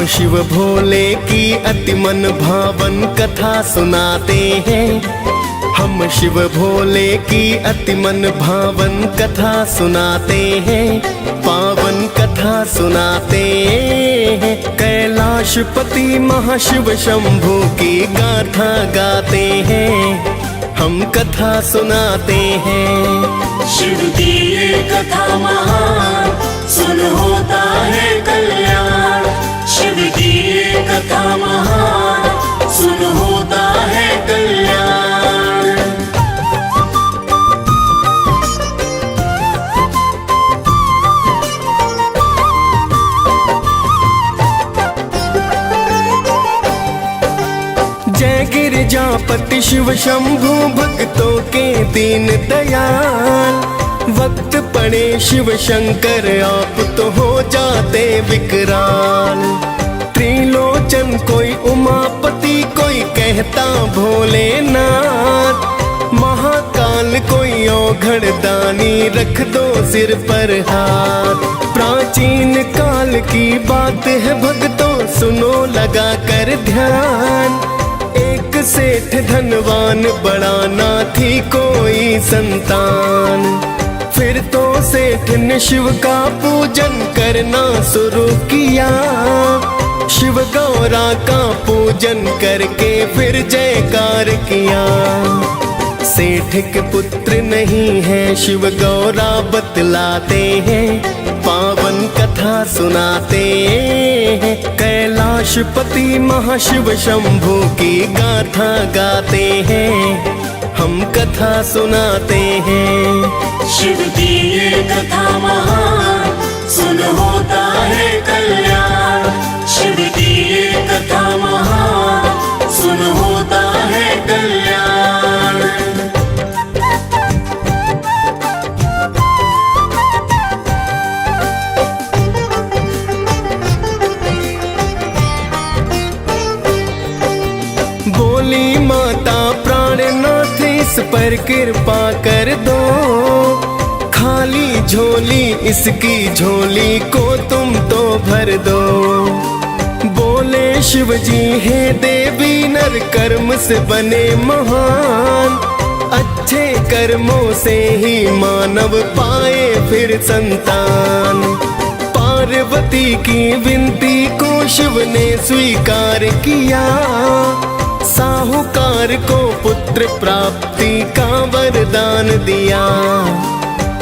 शिव भोले की अति मन भावन कथा सुनाते हैं। हम शिव भोले की अति मन भावन कथा सुनाते हैं, पावन कथा सुनाते हैं। कैलाशपति महाशिव शंभू की गाथा गाते हैं, हम कथा सुनाते हैं। शिव की ये कथा महान, सुन होता है कल्याण। शिव की ये कथा महान, सुन होता है कल्याण। जय गिरिजापति शिव शंभु भक्तों के दीन दयाल। वक्त पड़े शिव शंकर आप तो हो जाते विकराल। त्रिलोचन कोई उमापति, कोई कहता भोलेनाथ। महाकाल कोई औघड़ दानी, रख दो सिर पर हाथ। प्राचीन काल की बात है भक्तों, सुनो लगा कर ध्यान। एक सेठ धनवान, बड़ा ना थी कोई संतान। फिर तो सेठ ने शिव का पूजन करना शुरू किया। शिव गौरा का पूजन करके फिर जयकार किया। सेठ के पुत्र नहीं है शिव गौरा बतलाते हैं, पावन कथा सुनाते हैं। कैलाशपति महाशिव शंभू की गाथा गाते हैं, हम कथा सुनाते हैं। शिव की ये कथा महान, सुन होता है कल्याण। शिव की ये कथा महान, सुन होता है कल्याण। बोली माता प्राणनाथ, इस पर कृपा कर दो। खाली झोली इसकी झोली को तुम तो भर दो। बोले शिव जी हे देवी, नर कर्म से बने महान। अच्छे कर्मों से ही मानव पाए फिर संतान। पार्वती की विनती को शिव ने स्वीकार किया। साहूकार को पुत्र प्राप्ति का वरदान दिया।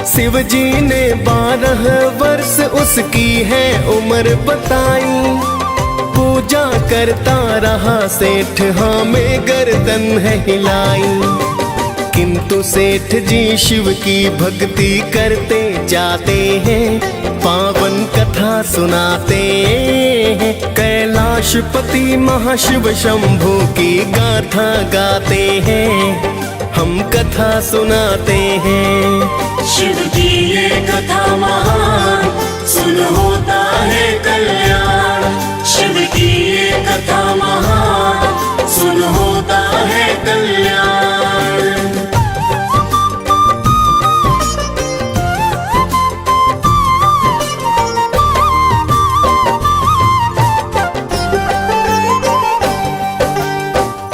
शिव जी ने 12 वर्ष उसकी है उम्र बताई। पूजा करता रहा सेठ, हाँ में गर्दन है हिलाई। किंतु सेठ जी शिव की भक्ति करते जाते हैं, पावन कथा सुनाते हैं। कैलाशपति महाशिव शंभू की गाथा गाते हैं, हम कथा सुनाते हैं। शिव की ये कथा महान, सुन होता है कल्याण। शिव की ये कथा महान, सुन होता है कल्याण।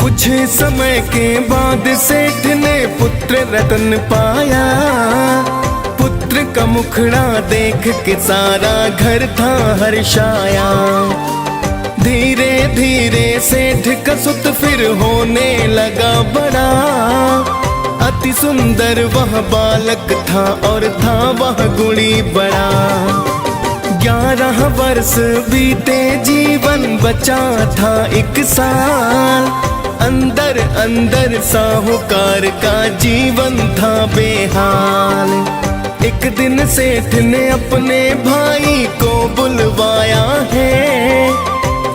कुछ समय के बाद सेठ ने पुत्र रतन पाया। पुत्र का मुखड़ा देख के सारा घर था हर्षाया। धीरे धीरे सेठ का सुत फिर होने लगा बड़ा। अति सुंदर वह बालक था और था वह गुणी बड़ा। 11 वर्ष बीते जीवन बचा था 1 साल। अंदर अंदर साहूकार का जीवन था बेहाल। एक दिन सेठ ने अपने भाई को बुलवाया है।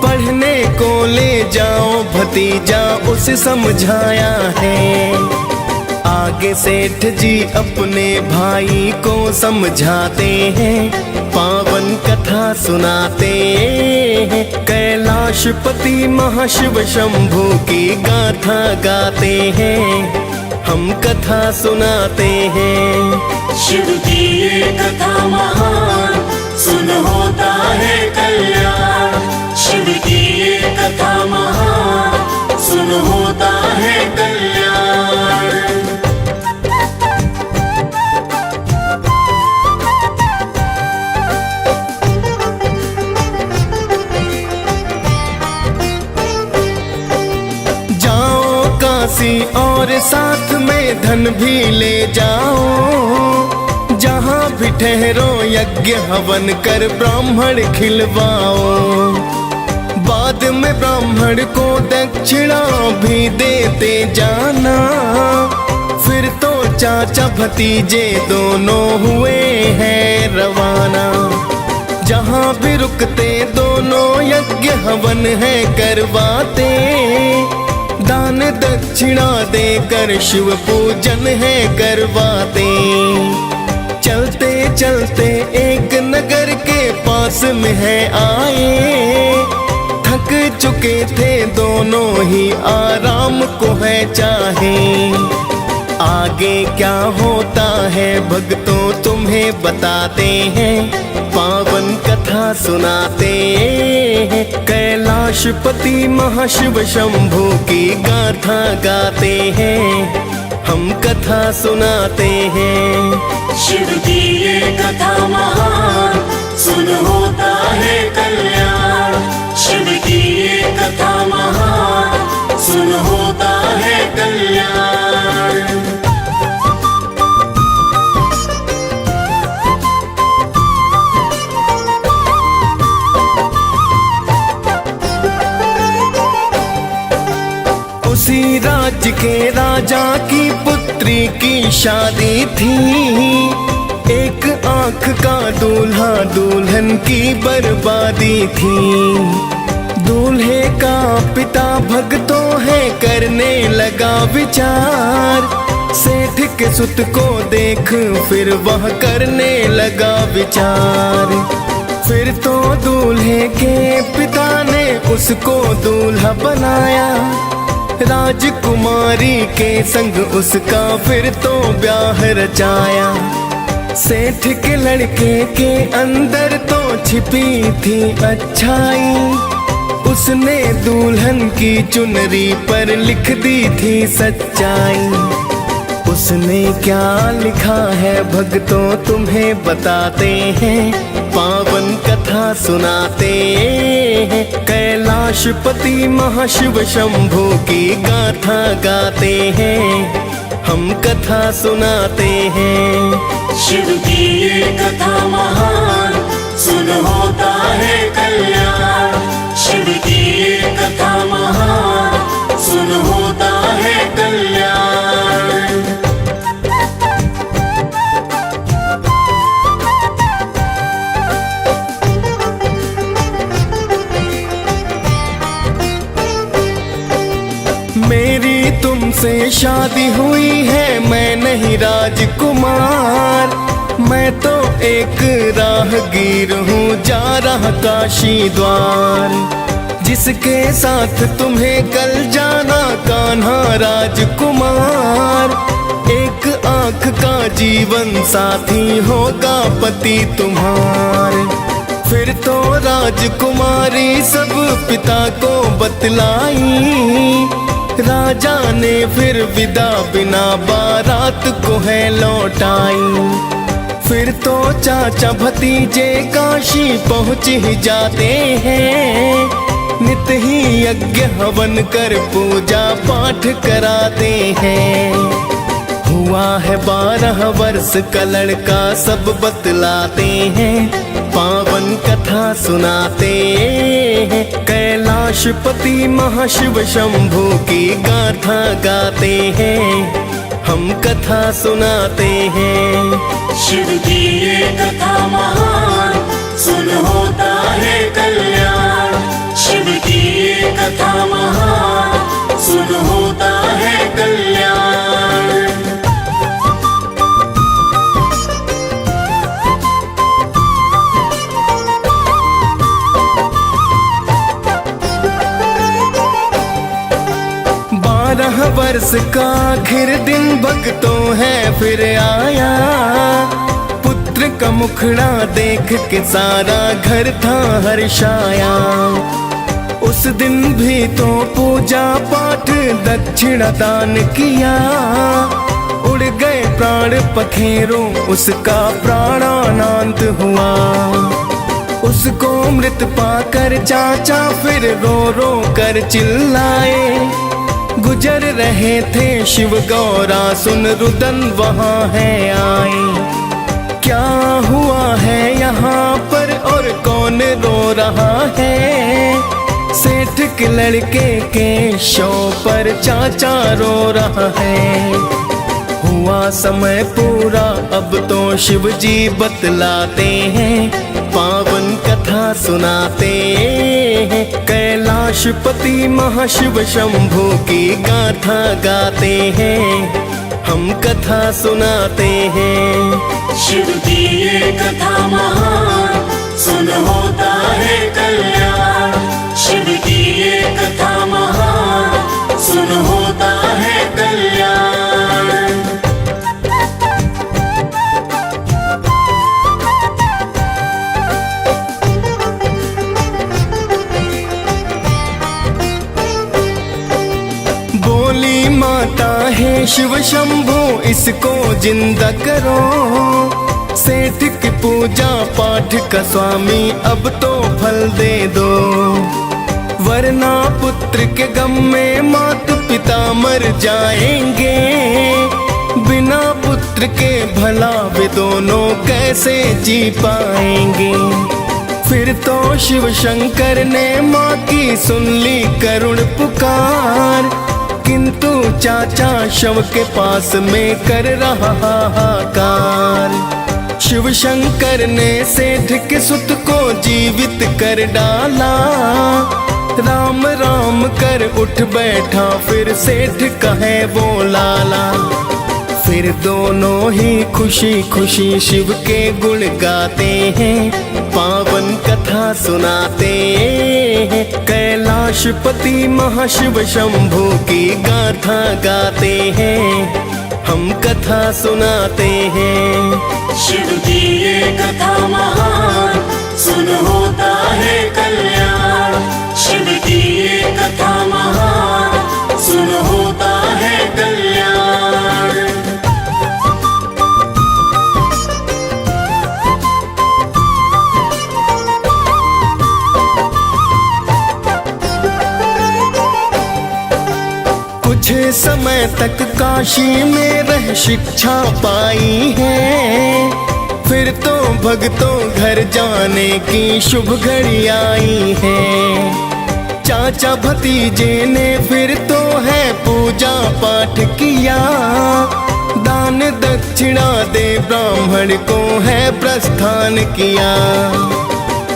पढ़ने को ले जाओ भतीजा, उसे समझाया है। आगे सेठ जी अपने भाई को समझाते हैं, पावन कथा सुनाते हैं। कैलाशपति महाशिव शंभू की गाथा गाते हैं, हम कथा सुनाते हैं। शिव की ये कथा महान, सुन होता है कल्याण। शिव दासी और साथ में धन भी ले जाओ। जहाँ भी ठहरो यज्ञ हवन कर ब्राह्मण खिलवाओ। बाद में ब्राह्मण को दक्षिणा भी देते जाना। फिर तो चाचा भतीजे दोनों हुए हैं रवाना। जहाँ भी रुकते दोनों यज्ञ हवन है करवाते। दान दक्षिणा देकर शिव पूजन है करवाते। चलते चलते एक नगर के पास में है आए। थक चुके थे दोनों ही आराम को है चाहे। आगे क्या होता है भक्तों तुम्हें बताते हैं। पावन कथा सुनाते हैं। कैलाशपति महाशिव शंभू की गाथा गाते हैं। हम कथा सुनाते हैं। शिव की ये कथा महान सुन होता है कल्याण। शिव की ये कथा महान सुन होता है कल्याण। उसी राज्य के राजा की पुत्री की शादी थी। एक आंख का दूल्हा दुल्हन की बर्बादी थी। दूल्हे का पिता भक्तों है करने लगा विचार। सेठ के सुत को देख फिर वह करने लगा विचार। फिर तो दूल्हे के पिता ने उसको दूल्हा बनाया। राजकुमारी के संग उसका फिर तो ब्याह रचाया। सेठ के लड़के के अंदर तो छिपी थी अच्छाई। उसने दुल्हन की चुनरी पर लिख दी थी सच्चाई। उसने क्या लिखा है भक्तों तुम्हें बताते हैं। पावन कथा सुनाते हैं। कैलाशपति महाशिव शंभू की गाथा गाते हैं। हम कथा सुनाते हैं। शिव की ये कथा महान सुन होता है कल्याण। शिव की ये कथा महान सुन होता है कल्याण। मेरी तुमसे शादी हुई है मैं नहीं राजकुमार। मैं तो एक राहगीर हूँ जा रहा काशी द्वार। जिसके साथ तुम्हें कल जाना कान्हा राजकुमार। एक आँख का जीवन साथी होगा पति तुम्हार। फिर तो राजकुमारी सब पिता को बतलाई। राजा ने फिर विदा बिना बारात को है लौटाई। फिर तो चाचा भतीजे काशी पहुँच ही जाते हैं। नित ही यज्ञ हवन कर पूजा पाठ कराते हैं। हुआ है 12 वर्ष का लड़का सब बतलाते हैं। पावन कथा सुनाते हैं। कैलाशपति महाशिव शंभू की गाथा गाते हैं। हम कथा सुनाते हैं। शिव की ये कथा महान सुन होता है कल्याण। शिव की ये कथा महान सुन होता है कल्याण। वर्ष का आखिर दिन भक्तों है फिर आया। पुत्र का मुखड़ा देख के सारा घर था हर्षाया। उस दिन भी तो पूजा पाठ दक्षिणा दान किया। उड़ गए प्राण पखेरों उसका प्राणानंद हुआ। उसको मृत पाकर चाचा फिर रो रो कर चिल्लाए। गुजर रहे थे शिव गौरा, सुन रुदन वहाँ है आए। क्या हुआ है यहाँ पर और कौन रो रहा है? सेठ के लड़के के शव पर चाचा रो रहा है। हुआ समय पूरा अब तो शिव जी बतलाते हैं, पावन कथा सुनाते हैं। कैलाशपति महाशिव शंभू की गाथा गाते हैं, हम कथा सुनाते हैं। शिव की ये कथा महान, सुन होता है कल्याण। शिव की ये कथा महान, सुन होता है कल्याण। बोली माता है शिव शंभू, इसको जिंदा करो। सेठ की पूजा पाठ का स्वामी अब तो फल दे दो, वरना पुत्र के गम में माता पिता मर जाएंगे। बिना पुत्र के भला वे दोनों कैसे जी पाएंगे। फिर तो शिव शंकर ने माँ की सुन ली करुण पुकार, किंतु चाचा शव के पास में कर रहा हाहाकार। शिव शंकर ने सेठ के सुत को जीवित कर डाला, राम राम कर उठ बैठा फिर सेठ कहे वो लाला। फिर दोनों ही खुशी खुशी शिव के गुण गाते हैं, पावन कथा सुनाते हैं। कैलाशपति महाशिव शंभू की गाथा गाते हैं, हम कथा सुनाते हैं। शिव की ये कथा महान, सुन होता है कल्याण। शिव की ये कथा महान, सुन होता है कल्याण। कुछ समय तक काशी में रह शिक्षा पाई है, फिर तो भक्तों घर जाने की शुभ घड़ी आई है। चाचा भतीजे ने फिर तो है पूजा पाठ किया, दान दक्षिणा दे ब्राह्मण को है प्रस्थान किया।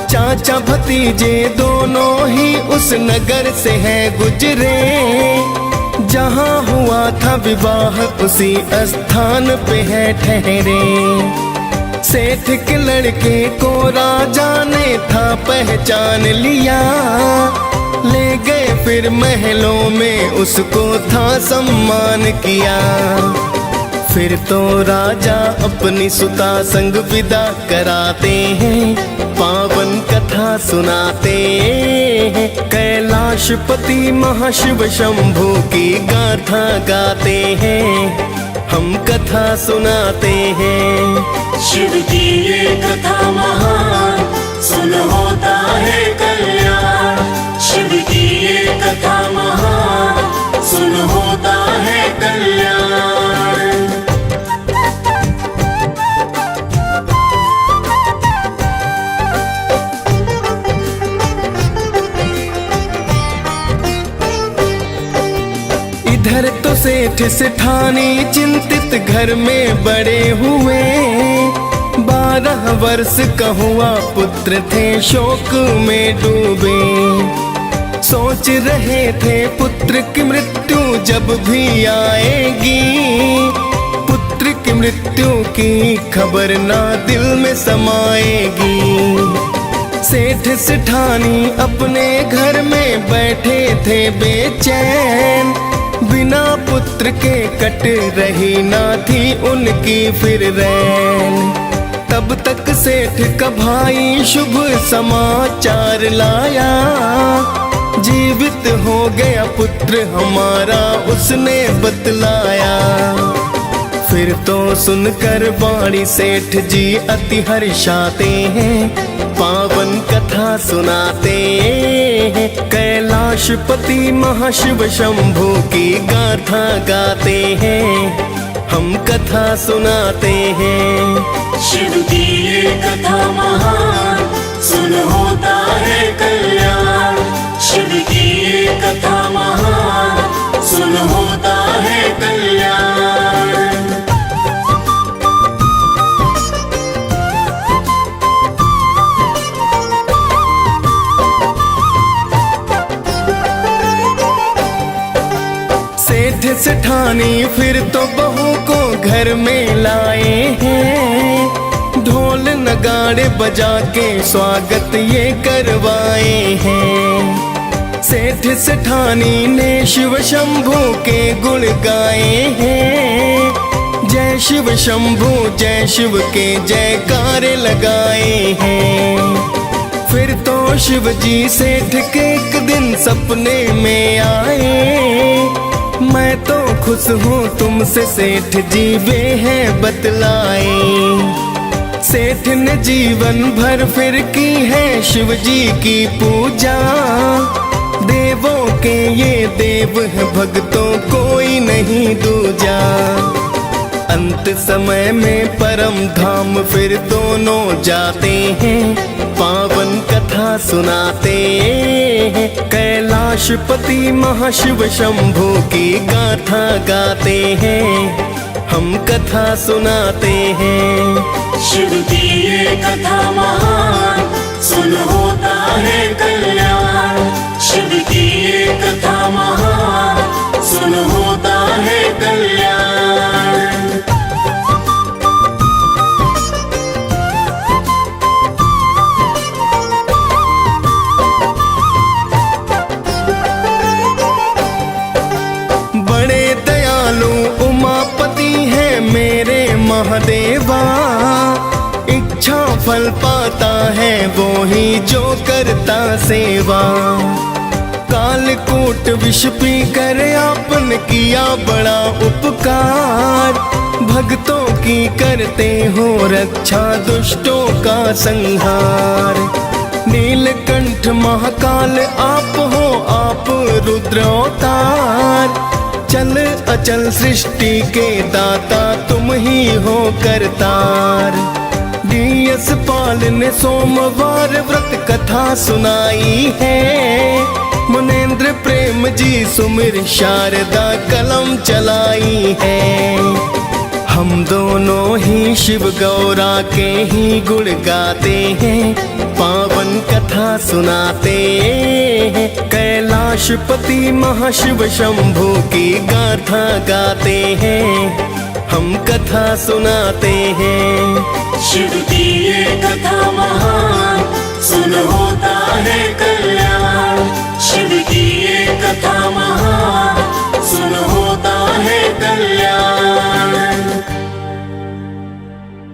चाचा भतीजे दोनों ही उस नगर से है गुजरे, जहाँ हुआ था विवाह उसी स्थान पे है ठहरे। सेठ के लड़के को राजा ने था पहचान लिया, ले गए फिर महलों में उसको था सम्मान किया। फिर तो राजा अपनी सुता संग विदा कराते हैं, पावन कथा सुनाते हैं। कैलाशपति महाशिव शंभू की गाथा गाते हैं, हम कथा सुनाते हैं। शिव की ये कथा महान, सुन होता है कल्याण। शिव की ये कथा महान, सुन होता है कल्याण। इधर तो सेठ सेठानी चिंतित घर में बड़े हुए, 12 वर्ष का हुआ पुत्र थे शोक में डूबे। सोच रहे थे पुत्र की मृत्यु जब भी आएगी, पुत्र की मृत्यु की खबर ना दिल में समाएगी। सेठ सेठानी अपने घर में बैठे थे बेचैन, बिना पुत्र के कट रही ना थी उनकी फिर रैन। तब तक सेठ का भाई शुभ समाचार लाया, जीवित हो गया पुत्र हमारा उसने बतलाया। फिर तो सुनकर वाणी सेठ जी अति हर्षाते हैं, पावन कथा सुनाते हैं। कैलाशपति महाशिव शंभु की गाथा गाते हैं, हम कथा सुनाते हैं। शिव की ये कथा महान, सुन होता है कल्याण। शिव की ये कथा महान, सुन होता है कल्याण। सेठ सेठानी फिर तो बहू को घर में लाए हैं, ढोल नगाड़े बजा के स्वागत ये करवाए हैं। सेठ सेठानी ने शिव शंभु के गुण गाए हैं, जय शिव शंभु जय शिव के जयकारे लगाए हैं। फिर तो शिव जी सेठ के एक दिन सपने में आए, मैं तो खुश हूँ तुमसे सेठ जी वे हैं बतलाए। सेठ ने जीवन भर फिर की है शिव जी की पूजा, देवों के ये देव है भक्तों कोई नहीं दूजा। अंत समय में परम धाम फिर दोनों जाते हैं, पावन कथा सुनाते हैं। कैलाशपति महाशिव शंभु की गाथा गाते हैं, हम कथा सुनाते हैं। शिव की ये कथा महान, सुन होता है कल्याण। शिव की ये कथा महान, सुन होता है कल्याण। बड़े दयालु उमापति है मेरे महादेवा, इच्छा फल पाता है वो ही जो करता सेवा। कालकूट विष पी कर आपन किया बड़ा उपकार, भक्तों की करते हो रक्षा दुष्टों का संहार। नीलकंठ महाकाल आप हो आप रुद्र अवतार, चल अचल सृष्टि के दाता तुम ही हो करतार। डीएस पाल ने सोमवार व्रत कथा सुनाई है, मुनेन्द्र प्रेम जी सुमिर शारदा कलम चलाई है। हम दोनों ही शिव गौरा के ही गुण गाते हैं, पावन कथा सुनाते हैं। कैलाशपति महाशिव शंभु की गाथा गाते हैं, हम कथा सुनाते हैं। शिव की ये कथा महान, सुन होता है कल्याण। शिव की ये कथा महान,